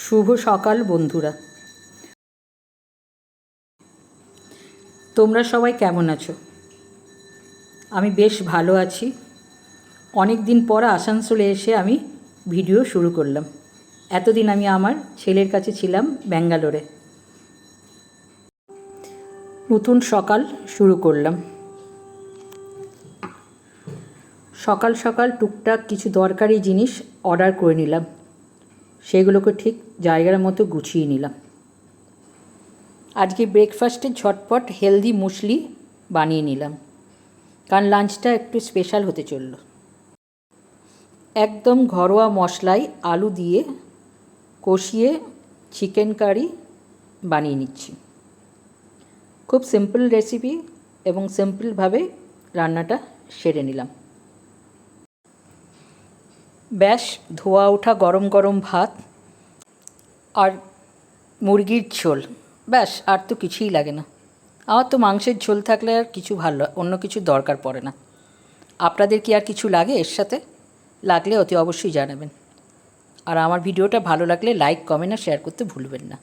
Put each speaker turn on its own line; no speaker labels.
শুভ সকাল বন্ধুরা, তোমরা সবাই কেমন আছো? আমি বেশ ভালো আছি। অনেক দিন পর আসানসোলে এসে আমি ভিডিও শুরু করলাম। এতদিন আমি আমার ছেলের কাছে ছিলাম ব্যাঙ্গালোরে। নতুন সকাল শুরু করলাম। সকাল সকাল টুকটাক কিছু দরকারি জিনিস অর্ডার করে নিলাম, সেগুলোকে ঠিক জায়গার মতো গুছিয়ে নিলাম। আজকে ব্রেকফাস্টে ঝটপট হেলদি মুসলি বানিয়ে নিলাম, কারণ লাঞ্চটা একটু স্পেশাল হতে চলল। একদম ঘরোয়া মশলায় আলু দিয়ে কষিয়ে চিকেন কারি বানিয়ে নিচ্ছি। খুব সিম্পল রেসিপি এবং সিম্পলভাবে রান্নাটা সেরে নিলাম। ব্যাস, ধোয়া ওঠা গরম গরম ভাত আর মুরগির ঝোল, ব্যাস, আর তো কিছুই লাগে না। আমার তো মাংসের ঝোল থাকলে আর কিছু অন্য কিছু দরকার পড়ে না। আপনাদের কি আর কিছু লাগে এর সাথে? লাগলে অতি অবশ্যই জানাবেন। আর আমার ভিডিওটা ভালো লাগলে লাইক, কমেন্ট আর শেয়ার করতে ভুলবেন না।